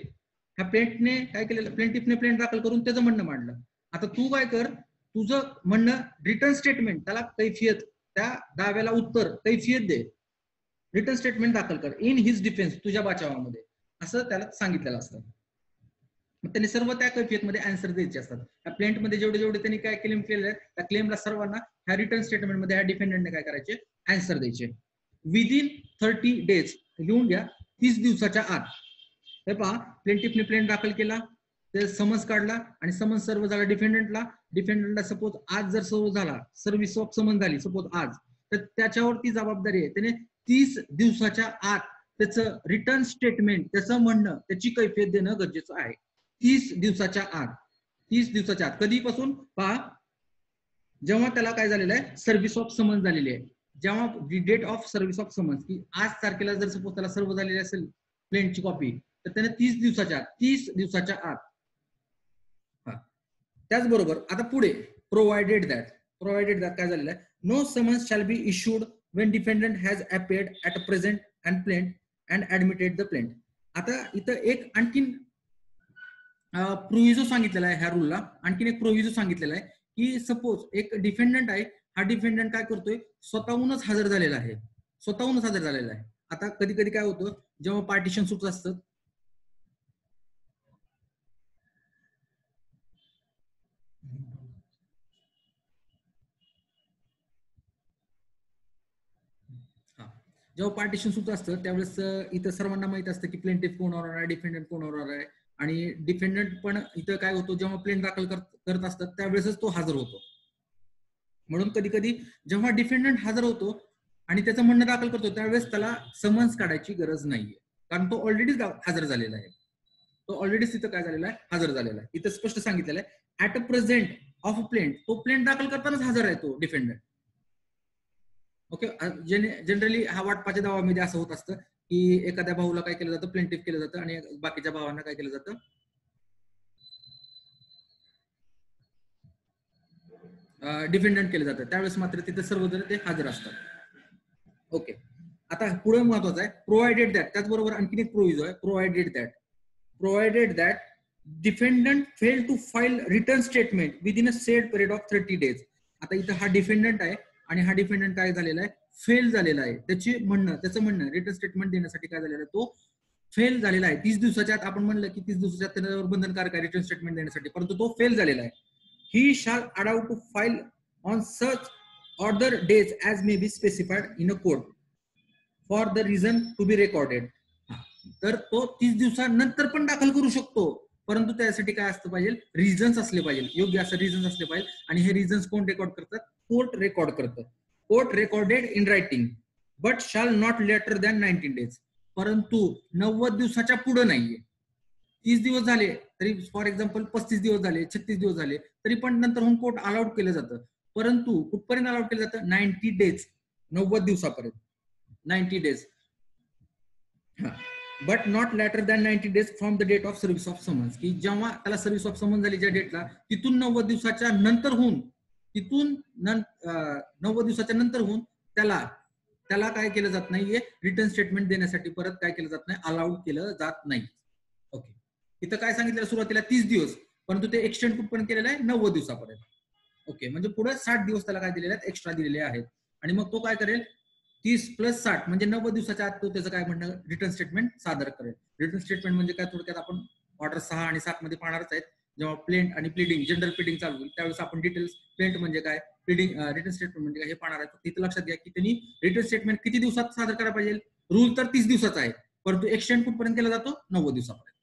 ह्या प्लेंटने काय केलेलं, प्लेंटिफने प्लेंट दाखल करून त्याचं म्हणणं मांडलं. आता तू काय कर, तुझं म्हणणं रिटर्न स्टेटमेंट, त्याला कैफियत, त्या दाव्याला उत्तर, कैफियत दे, रिटर्न स्टेटमेंट दाखल कर इन हिज डिफेन्स, तुझ्या बचावामध्ये, असं त्याला सांगितलेलं असतं. मग त्यांनी सर्व त्या कैफियतमध्ये आन्सर द्यायचे असतात. त्या प्लेंटमध्ये जेवढे त्यांनी काय क्लेम केलेले आहेत, त्या क्लेमला सर्वांना ह्या रिटर्न स्टेटमेंटमध्ये ह्या डिफेंडंटने काय करायचे? आन्सर द्यायचे. विदिन 30 days, लिहून घ्या, 30 दिवसाच्या आत. हे पहा, प्लेंटिफने प्लेंट दाखल केला, ते समन्स काढला आणि समन्स सर्व झाला डिफेंडंटला सपोज आज जर सर्व झाला, सर्व्हिस ऑफ समन्स झाली सपोज आज, तर त्याच्यावरती जबाबदारी आहे, त्याने 30 दिवसाच्या आत त्याचं रिटर्न स्टेटमेंट, त्याचं म्हणणं, त्याची कैफियत देणं गरजेचं आहे. 30 दिवसाच्या आत. कधीपासून? पहा, जेव्हा त्याला काय झालेलं आहे, सर्व्हिस ऑफ समन्स झालेली आहे. जेव्हा date of service of summons, की आज तारखेला जर सपोज त्याला सर्व झालेली असेल प्लेंटची कॉपी, तर त्याने 30 दिवसाच्या आत. त्याचबरोबर आता पुढे प्रोव्हाइडेड दॅट काय झालेलं आहे, no summons shall be issued when defendant has appeared at a present and plaint and admitted the plaint. आता इथं एक आणखीन प्रोव्हिजो सांगितलेला आहे ह्या रूलला, आणखीन एक प्रोव्हिजो सांगितलेला आहे की सपोज एक डिफेंडंट आहे, हा डिफेंडंट काय करतोय, स्वतःहूनच हजर झालेला आहे. आता कधी कधी काय होतं, जेव्हा पार्टिशन सूट असतं, जेव्हा पार्टिशन सूट असतं त्यावेळेस इथं सर्वांना माहित असतं की प्लेंटिफ कोण होणार आहे, डिफेंडंट कोण होणार आहे. आणि डिफेंडंट पण इथं काय होतो, जेव्हा प्लेंट दाखल करत असतात त्यावेळेसच तो हजर होतो. म्हणून कधी कधी जेव्हा डिफेंडंट हजर होतो आणि त्याचं म्हणणं दाखल करतो, त्यावेळेस त्याला समन्स काढायची गरज नाहीये, कारण तो ऑलरेडी हजर झालेला आहे. तो ऑलरेडी तिथं काय झालेला आहे, हजर झालेला आहे. इथं स्पष्ट सांगितलेलं आहे at a present of a plaint, तो प्लेंट दाखल करतानाच हजर आहे तो डिफेंडंट. ओके, जनरली हा वाटपाच्या दावामध्ये असं होत असतं की एखाद्या भाऊला काय केलं जातं, प्लेंटिफ केलं जातं आणि बाकीच्या भावांना काय केलं जातं, डिफेंडंट केलं जातं. त्यावेळेस मात्र तिथे सर्वजण ते हजर असतात. ओके, आता पुढे महत्वाचं आहे प्रोव्हाइडेड दॅट, त्याचबरोबर आणखी एक प्रोव्हिजन आहे provided that defendant fail to file written statement within a said period of 30 days. आता इथं हा डिफेंडंट आहे आणि हा डिफेंडंट काय झालेला आहे, फेल झालेला आहे. त्याचं म्हणणं रिटर्न स्टेटमेंट देण्यासाठी काय झालेला आहे, तो फेल झालेला आहे. 30 दिवसाच्या आत आपण म्हणलं की 30 दिवसाच्या आत त्याच्यावर बंधनकारक आहे रिटर्न स्टेटमेंट देण्यासाठी, परंतु तो फेल झालेला आहे. He shall allowed to file on such order days as may be specified in a code for the reason to be recorded. तर तो 30 दिवसानंतर पण दाखल करू शकतो, परंतु त्यासाठी काय असतं पाहिजे, रिझन्स असले पाहिजे, योग्य असं रिझन्स असले पाहिजे. आणि हे रिझन्स कोण रेकॉर्ड करतात, कोर्ट रेकॉर्ड करतं. Court recorded in writing but shall not later than 19 days. परंतु 90 दिवसाच्या पुढे नाहीये. 30 दिवस झाले तरी, फॉर एक्झाम्पल 35 दिवस झाले, 36 दिवस झाले तरी पण नंतरहून कोर्ट अलाउड केलं जातं. परंतु कुठपर्यंत अलाउड केलं जातं, 90 days, 90 दिवसापर्यंत, 90 days. But not later than 90 days from the date of service of summons, की जेव्हा त्याला सर्व्हिस ऑफ समन्स झाली ज्या डेटला, तिथून 90 दिवसाच्या नंतर होऊन, 90 दिवसाच्या नंतर होऊन त्याला काय केलं जात नाहीये, रिटर्न स्टेटमेंट देण्यासाठी परत काय केलं जात नाही, अलाउड केलं जात नाही. ओके, इथं काय सांगितलं सुरुवातीला 30 दिवस, परंतु ते एक्सटेंड कुठपर्यंत केलेलं आहे, 90 दिवसापर्यंत. ओके, म्हणजे पुढे 60 दिवस त्याला काय दिलेले आहेत, एक्स्ट्रा दिलेले आहेत. आणि मग तो काय करेल, 30 + 60 म्हणजे 90 दिवसाच्या आत तो त्याचं काय म्हणणं, रिटर्न स्टेटमेंट सादर करेल. रिटर्न स्टेटमेंट म्हणजे काय, थोडक्यात आपण ऑर्डर 6 आणि 7 मध्ये पाहणारच आहेत. जेव्हा प्लेंट आणि प्लीडिंग, जनरल प्लीडिंग चालू होईल त्यावेळेस आपण डिटेल्स, प्लेंट म्हणजे काय, प्लीडिंग, रिटर्न स्टेटमेंट म्हणजे काय हे पाहणार आहे. तिथे लक्षात घ्या की त्यांनी रिटर्न स्टेटमेंट किती दिवसात सादर करायला पाहिजे. रूल तर 30 दिवसाचा आहे, परंतु एक्सटेंड कुठपर्यंत केला जातो, 90 दिवसापर्यंत.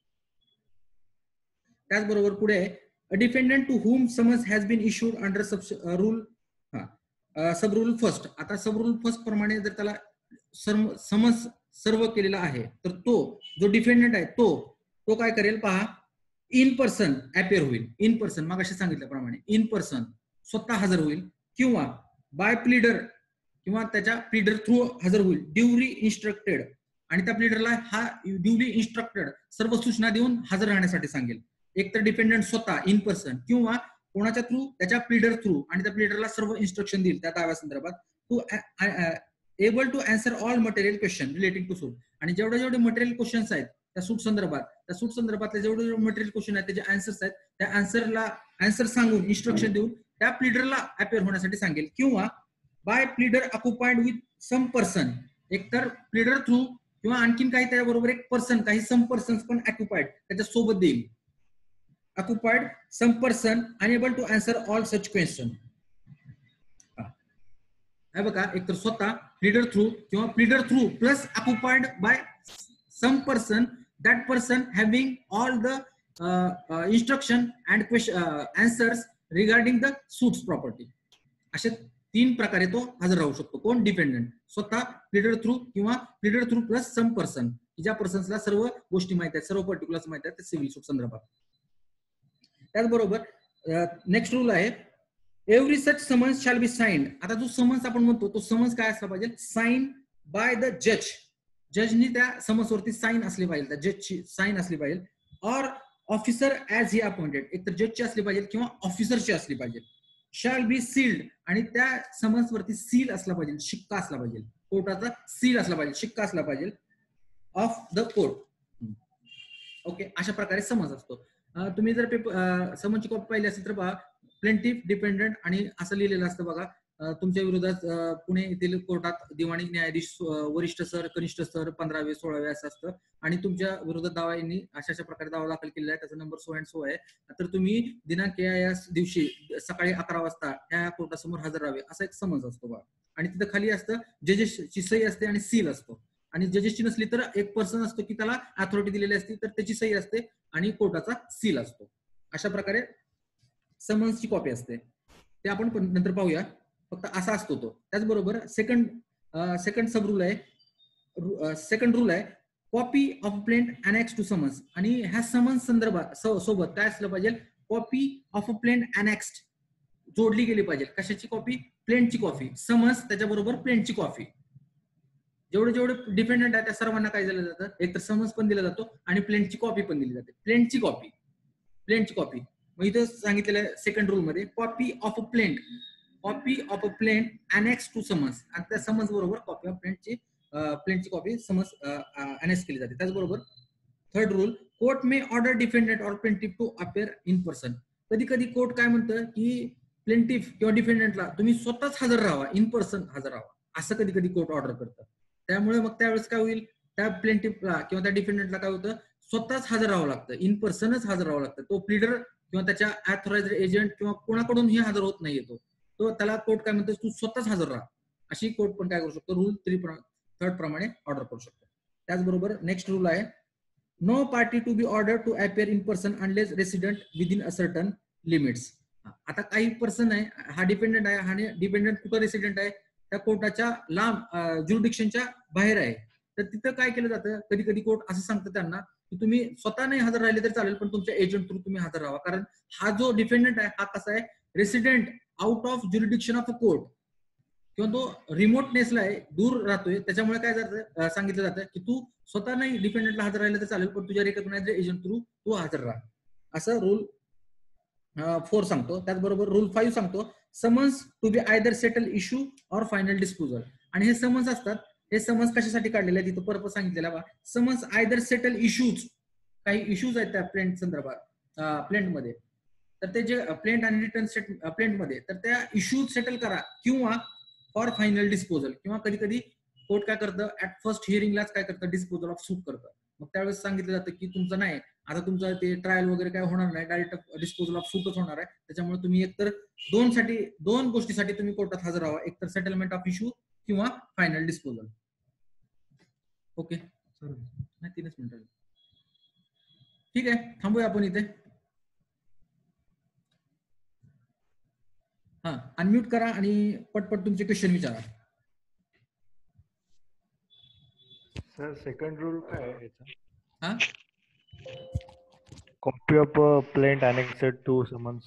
त्याचबरोबर पुढे a defendant to whom summons has been issued under rule, sub rule first. आता सब रूल फर्स्ट प्रमाणे जर त्याला समन्स सर्व केलेला आहे, तर तो जो डिफेंडंट आहे तो काय करेल पहा, इन पर्सन अपियर होईल. इन पर्सन मागाशी सांगितल्याप्रमाणे इन पर्सन स्वतः हजर होईल, किंवा बाय प्लीडर किंवा त्याच्या प्लीडर थ्रू हजर होईल, ड्युली इन्स्ट्रक्टेड. आणि त्या प्लीडरला हा ड्युली इन्स्ट्रक्टेड सर्व सूचना देऊन हजर राहण्यासाठी सांगेल. एक तर डिपेंडंट स्वतः इन पर्सन किंवा कोणाच्या थ्रू, त्याच्या प्लीडर थ्रू, आणि त्या प्लीडरला सर्व इन्स्ट्रक्शन देईल त्या दाव्या संदर्भात. To able to answer all material question relating to suit. आणि जेवढे मटेरियल क्वेश्चन्स आहेत त्या सूट संदर्भातले जेवढे मटेरियल क्वेश्चन आहेत त्याचे आन्सर्स आहेत, त्या आन्सर सांगून इन्स्ट्रक्शन देऊन त्या प्लीडरला अपियर होण्यासाठी सांगेल. किंवा by pleader occupied with some person, एकतर प्लीडर थ्रू किंवा आणखीन काही त्याच्याबरोबर एक पर्सन, काही सम पर्सन पण ऑक्युपाइड त्याच्या सोबत देईल. Occupied some person enable to answer all such question. हे बघा, एकतर स्वतः प्लीडर थ्रू किंवा pleader through plus occupied by some person, that person having all the instruction and answers regarding the suits property. अशा 3 प्रकारे तो हजर राहू शकतो. कोण, डिपेंडंट, स्वतः प्लीडर थ्रू किंवा pleader through plus some person, ज्या पर्सन्सला सर्व गोष्टी माहित आहेत, सर्व पर्टिक्युलर्स माहित आहेत सिव्हिल सूट संदर्भात. त्याचबरोबर नेक्स्ट रूल आहे एव्हरी सच समन्स शॅल बी साइन्ड. आता जो समन्स आपण म्हणतो तो समन्स काय असला पाहिजे, साइन बाय द जज. जजनी त्या समन्सवरती साइन असली पाहिजे, त्या जजची साइन असली पाहिजे. Or officer as he appointed, एक तर जजची असली पाहिजे किंवा ऑफिसरची असली पाहिजे. शॅल बी सील्ड, आणि त्या समन्सवरती सील असला पाहिजे, शिक्का असला पाहिजे, कोर्टाचा सील असला पाहिजे, शिक्का असला पाहिजे ऑफ द कोर्ट. ओके, अशा प्रकारे समन्स असतो. तुम्ही जर समन्सची कॉपी पाहिली असेल तर बघा, प्लेंटिफ, डिपेंडंट आणि असं लिहिलेलं असतं बघा. तुमच्या विरोधात पुणे येथील कोर्टात दिवाणी न्यायाधीश वरिष्ठ सर, कनिष्ठ सर, 15वे 16वे असं असतं. आणि तुमच्या विरोधात दावा यांनी अशा प्रकारे दावा दाखल केलेला आहे, त्याचा नंबर 16 आहे. तर तुम्ही दिनांक या दिवशी सकाळी 11 वाजता या कोर्टासमोर हजर राहावे असा एक समन्स असतो बघा. आणि तिथं खाली असतं जजेसची सही असते आणि सील असतो. आणि जजेसची नसली तर एक पर्सन असतो की त्याला अथॉरिटी दिलेली असते, तर त्याची सही असते आणि कोर्टाचा सील असतो. अशा प्रकारे समन्सची कॉपी असते, ते आपण नंतर पाहूया. फक्त असा असतो तो. त्याचबरोबर सेकंड सब रूल आहे, सेकंड रूल आहे copy of plaint annex to summons. आणि ह्या समन्स संदर्भात सोबत काय असलं पाहिजे, copy of a plaint annexed जोडली गेली पाहिजे. कशाची कॉपी? प्लेंटची कॉपी. समन्स त्याच्याबरोबर प्लेंटची कॉपी. जेवढे जेवढे डिपेंडंट आहे त्या सर्वांना काय दिलं जातं, एक तर समन्स पण दिला जातो आणि प्लेंटची कॉपी पण दिली जाते. प्लेंटची कॉपी, प्लेंटची कॉपी. मग इथं सांगितलेलं आहे सेकंड रूल मध्ये, copy of a plaint, copy of a plaint annex to summons. आणि त्या समन्स बरोबर कॉपी ऑफ प्लेंटची कॉपी समन्स अनेक्स केली जाते. त्याचबरोबर third rule, court may order defendant or plaintiff to appear in person. कधी कधी कोर्ट काय म्हणतं की प्लेंटिफ किंवा डिफेंडंटला तुम्ही स्वतःच हजर राहावा, इन पर्सन हजर राहावा, असं कधी कधी कोर्ट ऑर्डर करतं. त्यामुळे मग त्यावेळेस काय होईल, त्या प्लेंटिफला किंवा त्या डिफेंडंटला काय होतं, स्वतःच हजर राहावं लागतं, इन पर्सनच हजर राहावं लागतं. तो प्लीडर किंवा त्याच्या ऑथोराइज्ड एजंट किंवा कोणाकडूनही हजर होत नाहीये तो त्याला कोर्ट काय म्हणतो, तू स्वतःच हजर राहा. अशी कोर्ट पण काय करू शकतो, रूल 3 प्रमाणे ऑर्डर करू शकतो. त्याचबरोबर नेक्स्ट रूल आहे, no party to be order to appear in person unless resident within a certain limits. आता काही पर्सन आहे, हा डिपेंडंट आहे, हा डिपेंडंट कुठं रेसिडेंट आहे, त्या कोर्टाच्या लांब ज्युरिडिक्शनच्या बाहेर आहे. तर तिथं काय केलं जातं, कधी कधी कोर्ट असं सांगतं त्यांना की तुम्ही स्वतः नाही हजर राहिले तर चालेल, पण तुमच्या एजंट थ्रू तुम्ही हजर राहा. कारण हा जो डिपेंडंट आहे हा कसा आहे, resident out of jurisdiction of a court, किंवा तो रिमोटनेसला आहे, दूर राहतोय. त्याच्यामुळे काय जातं, सांगितलं जातं की तू स्वतः नाही डिपेंडंटला हजर राहिलं तर चालेल, पण तुझ्या रिकग्नाइज्ड एजंट थ्रू तू हजर राहा. असं रूल 4 सांगतो. त्याचबरोबर रूल 5 सांगतो, summons to be either settle issue or final disposal. आणि हे समन्स असतात, हे समन्स कशासाठी काढलेले आहेत, तिथं पर्पज सांगितलेला बा, समन्स आयदर सेटल इश्यूज, काही इश्यूज आहेत त्या प्लेंट संदर्भात, प्लेंटमध्ये, तर ते जे प्लेंट आणि रिटर्न प्लेंटमध्ये, तर त्या इश्यूज सेटल करा, किंवा फॉर फायनल डिस्पोजल, किंवा कधी कधी कोर्ट काय करतं, ऍट फर्स्ट हिअरिंगलाच काय करतं, डिस्पोजल ऑफ सूट करतं. मग त्यावेळेस सांगितलं जातं की तुमचं नाही, आता तुमचं ते ट्रायल वगैरे काय होणार नाही, डायरेक्ट डिस्पोजल ऑफ सूटच होणार आहे. त्याच्यामुळे तुम्ही एकतर दोन गोष्टीसाठी तुम्ही कोर्टात हजर राहा, एकतर सेटलमेंट ऑफ इश्यू किंवा फायनल डिस्पोजल. ओके, नाही 3च मिनिटं. ठीक आहे, थांबूया आपण इथे. हा, अनम्यूट करा आणि पटपट तुमचे क्वेश्चन विचारा. सर सेकंड रूल काय आहे याचा? हा, copy of plaint annexed to summons.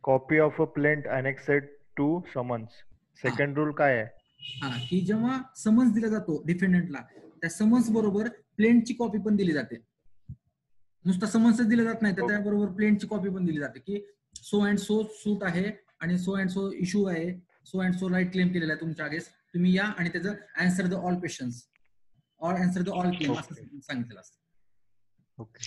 Copy of a plaint annexed to summons. Second rule काय आहे? हा, की जेव्हा समन्स दिला जातो डिफेंडंटला, त्या समन्स बरोबर प्लेंटची कॉपी पण दिली जाते. नुसता समन्सच दिला जात नाही, तर त्याबरोबर प्लेंटची कॉपी पण दिली जाते की सो अँड सो सूट आहे आणि सो अँड सो इश्यू आहे, so and so right claim केलेला आहे तुमच्या अगेन्स्ट, तुम्ही या आणि त्याचं answer the all questions or answer the all claim असं सांगितलेलं असतं. ओके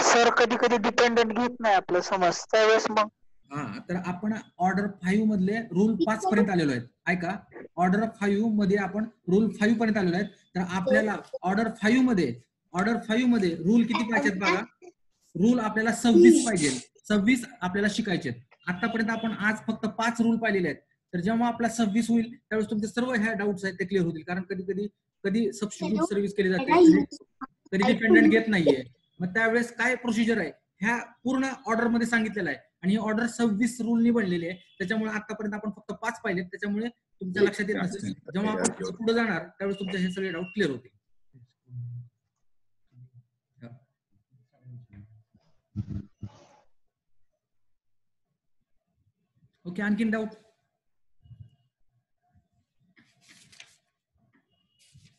सर, कधी कधी डिपेंडंट घेत नाही आपलं समज, त्यावेळेस मग हा, तर आपण ऑर्डर 5 मधले रूल 5 पर्यंत आलेलो आहेत. ऐका, ऑर्डर 5 मध्ये आपण रूल 5 पर्यंत आलेलो आहेत. तर आपल्याला ऑर्डर 5 मध्ये रूल किती पाहिजेत बघा, रूल आपल्याला 26 पाहिजे. 26 आपल्याला शिकायचे. आतापर्यंत आपण आज फक्त 5 रूल पाहिलेले आहेत. तर जेव्हा आपला 26 होईल त्यावेळेस तुमचे सर्व ह्या डाऊट्स आहेत ते क्लिअर होतील. कारण कधी सबस्टिट्यूट सर्व्हिस केली जाते, कधी डिपेंडंट घेत नाहीये. मग त्यावेळेस काय प्रोसिजर आहे ह्या पूर्ण ऑर्डर मध्ये सांगितलेलं आहे. आणि ही ऑर्डर 26 रूलनी बनलेली आहे. त्याच्यामुळे आतापर्यंत आपण फक्त 5 पाहिलेत. त्याच्यामुळे तुमच्या लक्षात येत नसेल, जेव्हा आपण पुढे जाणार त्यावेळेस तुमचे हे सगळे डाऊट क्लिअर होतील. ओके, आणखीन डाऊट?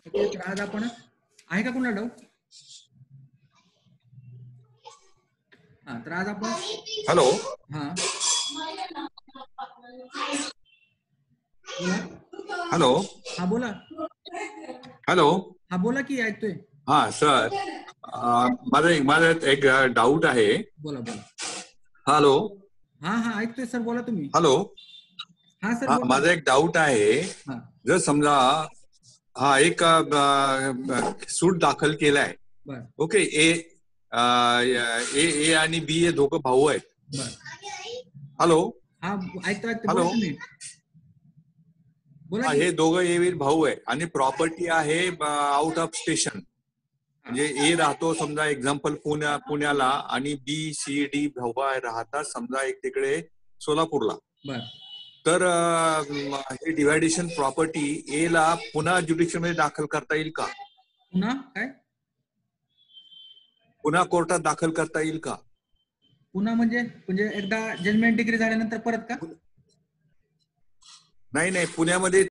ओके, तर आज आपण आहे का कोणाला डाऊट? हा, तर आज आपण हॅलो. हा हॅलो. हा बोला. हॅलो. हा बोला की, ऐकतोय. हा सर, माझा एक डाऊट आहे. बोला बोला. हॅलो. हा हा ऐकतोय सर, बोला तुम्ही. हॅलो. हा सर, माझा एक डाऊट आहे. जर समजा हा एक सूट दाखल केलाय, ओके, ए आणि बी हे दोघं भाऊ आहेत. हॅलो. हा ऐकतो हॅलो. बोला. हे दोघं ए भाऊ आहे आणि प्रॉपर्टी आहे आउट ऑफ स्टेशन. म्हणजे ए राहतो समजा एक्झाम्पल पुण्याला आणि बी सी डी भाऊ राहतात समजा एक तिकडे सोलापूरला. तर हे डिव्हायडेशन प्रॉपर्टी ए ला पुन्हा ज्युडिशियल मध्ये दाखल करता येईल का? पुन्हा काय? पुन्हा कोर्टात दाखल करता येईल का? पुन्हा म्हणजे एकदा जजमेंट डिग्री झाल्यानंतर परत का? नाही पुण्यामध्ये